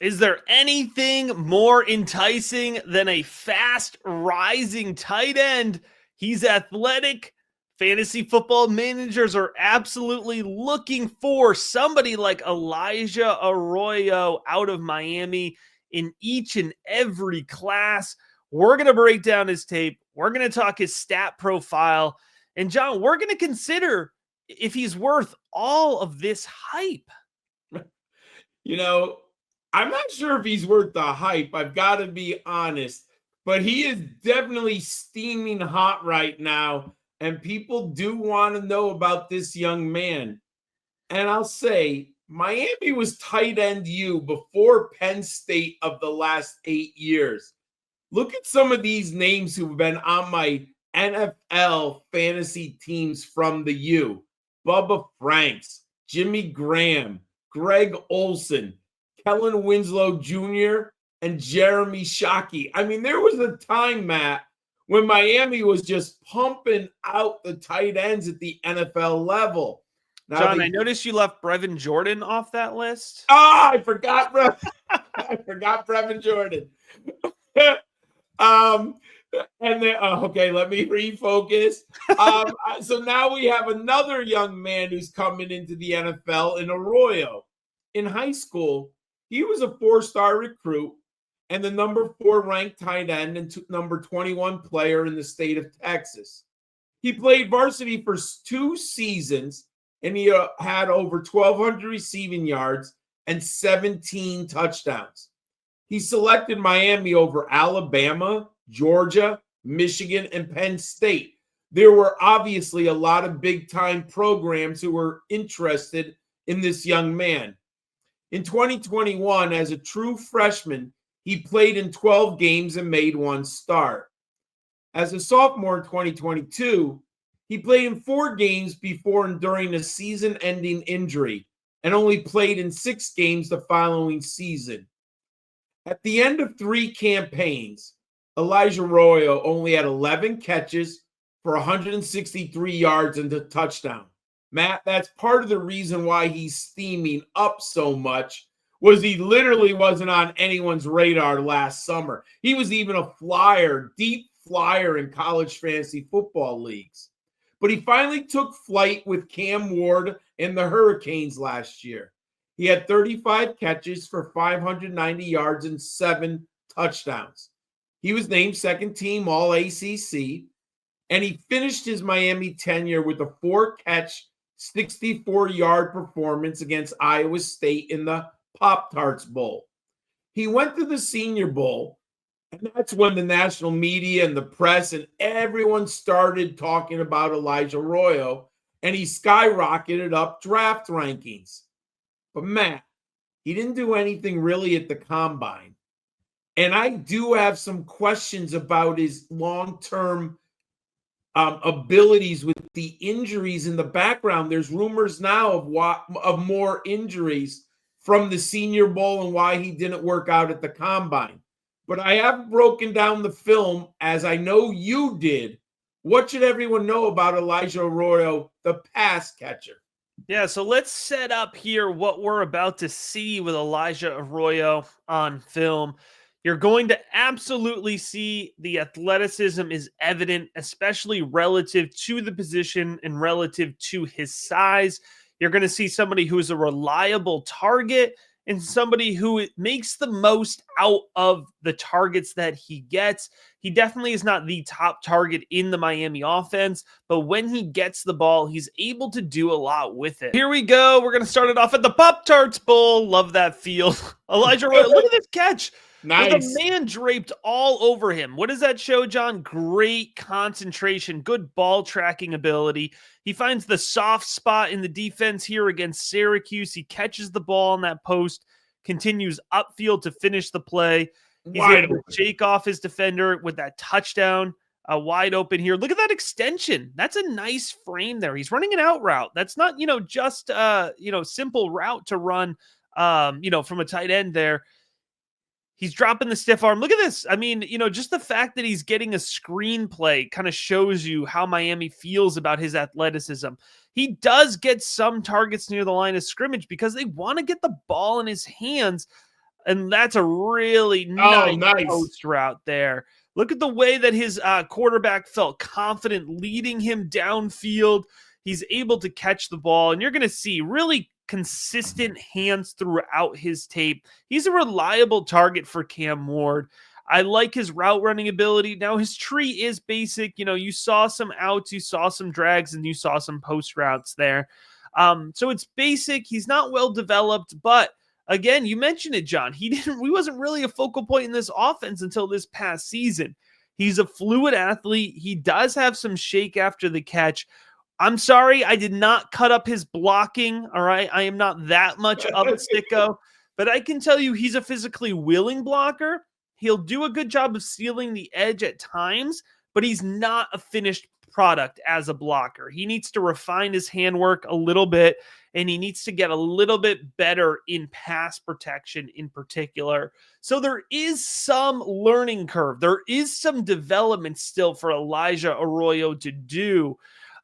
Is there anything more enticing than a fast rising tight end? He's athletic. Fantasy football managers are absolutely looking for somebody like Elijah Arroyo out of Miami in each and every class. We're going to break down his tape. We're going to talk his stat profile. And John, we're going to consider if he's worth all of this hype. You know, I'm not sure if he's worth the hype. I've got to be honest, but he is definitely steaming hot right now, and people do want to know about this young man. And I'll say, Miami was tight end U before Penn State of the last 8 years. Look at some of these names who've been on my NFL fantasy teams from the U. Bubba Franks, Jimmy Graham, Greg Olson, Kellen Winslow Jr., and Jeremy Shockey. I mean, there was a time, Matt, when Miami was just pumping out the tight ends at the NFL level. Now John, I noticed you left Brevin Jordan off that list. I forgot Brevin Jordan. And then okay, let me refocus. So now we have another young man who's coming into the NFL in Arroyo. In high school, he was a 4-star recruit and the number 4 ranked tight end and number 21 player in the state of Texas. He played varsity for 2 seasons and he had over 1,200 receiving yards and 17 touchdowns. He selected Miami over Alabama, Georgia, Michigan, and Penn State. There were obviously a lot of big-time programs who were interested in this young man. In 2021, as a true freshman, he played in 12 games and made 1 start. As a sophomore in 2022, he played in 4 games before and during a season-ending injury and only played in 6 games the following season. At the end of 3 campaigns, Elijah Arroyo only had 11 catches for 163 yards and a touchdown. Matt, that's part of the reason why he's steaming up so much was he literally wasn't on anyone's radar last summer. He was even a flyer, deep flyer in college fantasy football leagues. But he finally took flight with Cam Ward and the Hurricanes last year. He had 35 catches for 590 yards and 7 touchdowns. He was named second team All-ACC, and he finished his Miami tenure with a 4-catch, 64-yard performance against Iowa State in the Pop-Tarts Bowl. He went to the Senior Bowl, and that's when the national media and the press and everyone started talking about Elijah Arroyo, and he skyrocketed up draft rankings. But Matt, he didn't do anything really at the combine. And I do have some questions about his long-term abilities with the injuries in the background. There's rumors now of more injuries from the Senior Bowl and why he didn't work out at the combine. But I have broken down the film, as I know you did. What should everyone know about Elijah Arroyo, the pass catcher? Yeah, so let's set up here what we're about to see with Elijah Arroyo on film. You're going to absolutely see the athleticism is evident, especially relative to the position and relative to his size. You're going to see somebody who is a reliable target and somebody who makes the most out of the targets that he gets. He definitely is not the top target in the Miami offense, but when he gets the ball, he's able to do a lot with it. Here we go. We're going to start it off at the Pop-Tarts Bowl. Love that field. Elijah Arroyo, look at this catch. Nice. With a man draped all over him. What does that show, John? Great concentration, good ball tracking ability. He finds the soft spot in the defense here against Syracuse. He catches the ball on that post, continues upfield to finish the play. He's able to shake off his defender with that touchdown wide open here. Look at that extension. That's a nice frame there. He's running an out route. That's not, just simple route to run, from a tight end there. He's dropping the stiff arm. Look at this. I mean, just the fact that he's getting a screenplay kind of shows you how Miami feels about his athleticism. He does get some targets near the line of scrimmage because they want to get the ball in his hands. And that's a really nice post route there. Look at the way that his quarterback felt confident leading him downfield. He's able to catch the ball, and you're going to see really consistent hands throughout his tape. He's a reliable target for Cam Ward. I like his route running ability. Now, his tree is basic. You know, you saw some outs, you saw some drags, and you saw some post routes there. So it's basic. He's not well developed, but again, you mentioned it, John. He wasn't really a focal point in this offense until this past season. He's a fluid athlete. He does have some shake after the catch. I'm sorry, I did not cut up his blocking. All right. I am not that much of a sicko, but I can tell you he's a physically willing blocker. He'll do a good job of sealing the edge at times, but he's not a finished product as a blocker. He needs to refine his handwork a little bit, and he needs to get a little bit better in pass protection in particular. So there is some learning curve. There is some development still for Elijah Arroyo to do.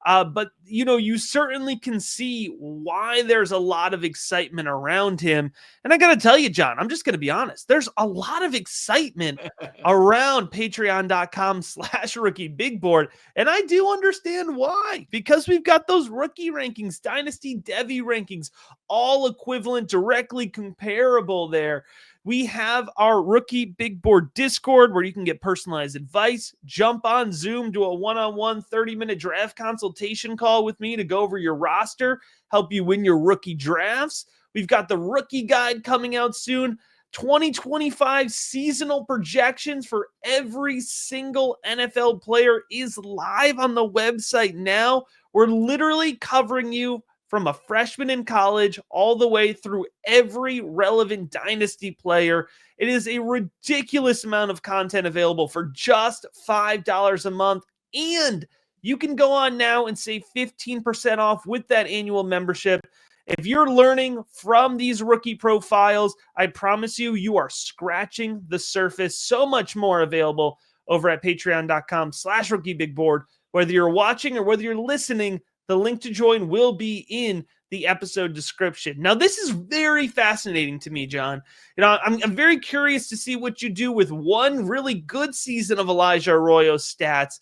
But, you know, you certainly can see why there's a lot of excitement around him. And I got to tell you, John, I'm just going to be honest. There's a lot of excitement around patreon.com/rookiebigboard. And I do understand why, because we've got those rookie rankings, Dynasty Devy rankings, all equivalent, directly comparable there. We have our Rookie Big Board Discord where you can get personalized advice, jump on Zoom, do a one-on-one 30-minute draft consultation call with me to go over your roster, help you win your rookie drafts. We've got the rookie guide coming out soon. 2025 seasonal projections for every single NFL player is live on the website now. We're literally covering you from a freshman in college all the way through every relevant dynasty player. It is a ridiculous amount of content available for just $5 a month. And you can go on now and save 15% off with that annual membership. If you're learning from these rookie profiles, I promise you, you are scratching the surface. So much more available over at patreon.com/rookiebigboard. Whether you're watching or whether you're listening, the link to join will be in the episode description. Now, this is very fascinating to me, John. You know, I'm very curious to see what you do with one really good season of Elijah Arroyo's stats,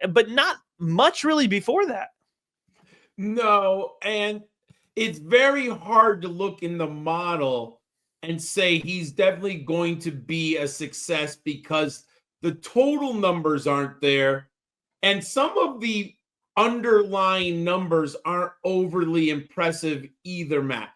but not much really before that. No, and it's very hard to look in the model and say he's definitely going to be a success because the total numbers aren't there, and some of the underlying numbers aren't overly impressive either, Matt.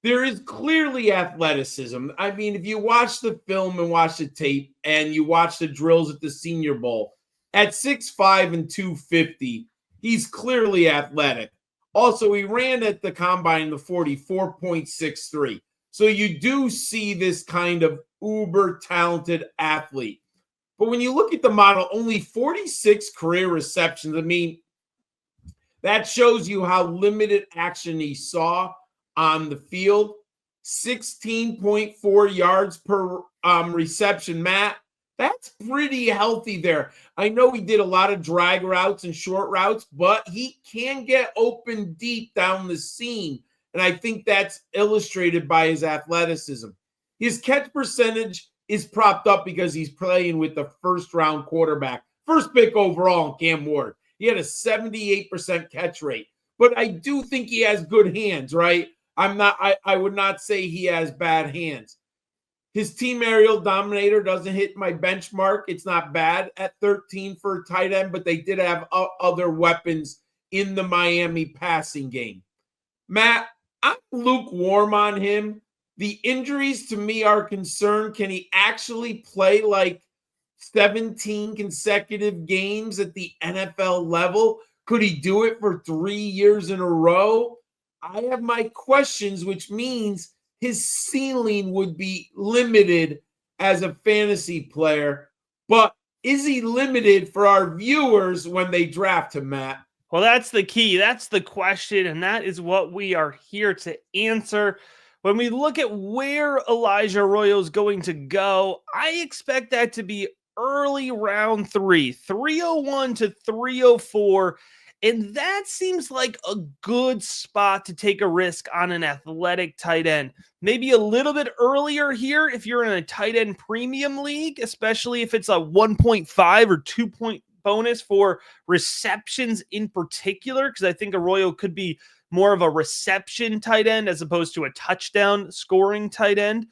There is clearly athleticism. I mean, if you watch the film and watch the tape and you watch the drills at the Senior Bowl, at 6'5" and 250, he's clearly athletic. Also, he ran at the combine in the 44.63. So you do see this kind of uber talented athlete. But when you look at the model, only 46 career receptions. I mean, that shows you how limited action he saw on the field. 16.4 yards per reception, Matt. That's pretty healthy there. I know he did a lot of drag routes and short routes, but he can get open deep down the seam. And I think that's illustrated by his athleticism. His catch percentage is propped up because he's playing with the first-round quarterback. First pick overall, Cam Ward. He had a 78% catch rate. But I do think he has good hands, right? I would not say he has bad hands. His team aerial dominator doesn't hit my benchmark. It's not bad at 13 for a tight end, but they did have other weapons in the Miami passing game. Matt, I'm lukewarm on him. The injuries to me are concerned. Can he actually play like 17 consecutive games at the NFL level? Could he do it for 3 years in a row? I have my questions, which means his ceiling would be limited as a fantasy player. But is he limited for our viewers when they draft him, Matt? Well, that's the key. That's the question, and that is what we are here to answer. When we look at where Elijah Arroyo is going to go, I expect that to be early round 3, 301 to 304. And that seems like a good spot to take a risk on an athletic tight end. Maybe a little bit earlier here if you're in a tight end premium league, especially if it's a 1.5 or 2-point bonus for receptions in particular, because I think Arroyo could be more of a reception tight end as opposed to a touchdown scoring tight end.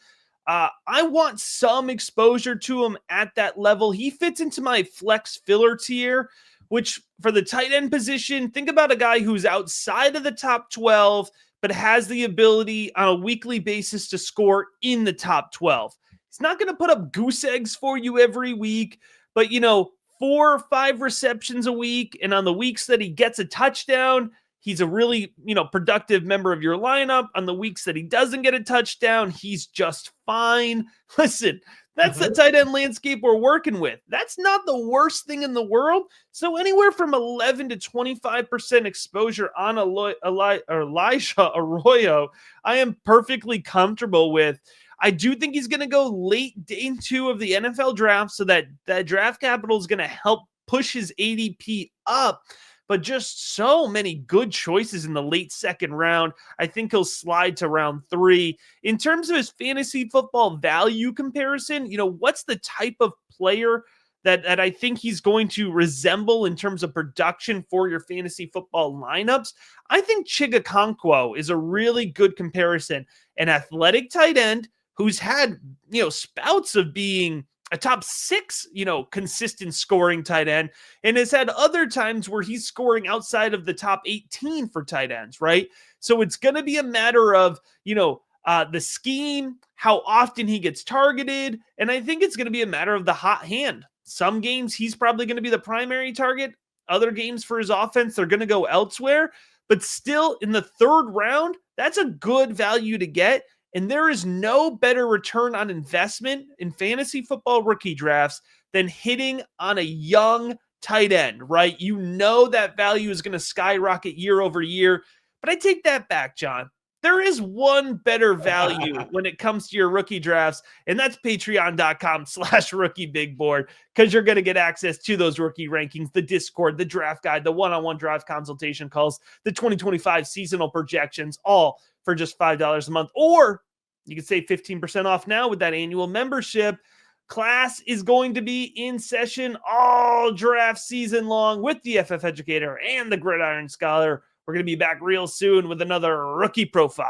I want some exposure to him at that level. He fits into my flex filler tier, which for the tight end position, think about a guy who's outside of the top 12, but has the ability on a weekly basis to score in the top 12. He's not going to put up goose eggs for you every week, but 4 or 5 receptions a week. And on the weeks that he gets a touchdown, he's a really, productive member of your lineup. On the weeks that he doesn't get a touchdown, he's just fine. Listen, that's the tight end landscape we're working with. That's not the worst thing in the world. So anywhere from 11 to 25% exposure on Elijah Arroyo, I am perfectly comfortable with. I do think he's going to go late day 2 of the NFL draft, so that draft capital is going to help push his ADP up. But just so many good choices in the late second round. I think he'll slide to round 3. In terms of his fantasy football value comparison, what's the type of player that I think he's going to resemble in terms of production for your fantasy football lineups? I think Chigakonkwo is a really good comparison. An athletic tight end who's had, spouts of being a top 6, consistent scoring tight end, and has had other times where he's scoring outside of the top 18 for tight ends, right? So it's going to be a matter of, the scheme, how often he gets targeted, and I think it's going to be a matter of the hot hand. Some games he's probably going to be the primary target. Other games for his offense, they're going to go elsewhere. But still, in the 3rd round, that's a good value to get. And there is no better return on investment in fantasy football rookie drafts than hitting on a young tight end, right? That value is going to skyrocket year over year. But I take that back, John. There is one better value when it comes to your rookie drafts, and that's patreon.com/rookiebigboard, because you're going to get access to those rookie rankings, the Discord, the draft guide, the one-on-one draft consultation calls, the 2025 seasonal projections, all for just $5 a month. Or you can save 15% off now with that annual membership. Class is going to be in session all draft season long with the FF Educator and the Gridiron Scholar. We're going to be back real soon with another rookie profile.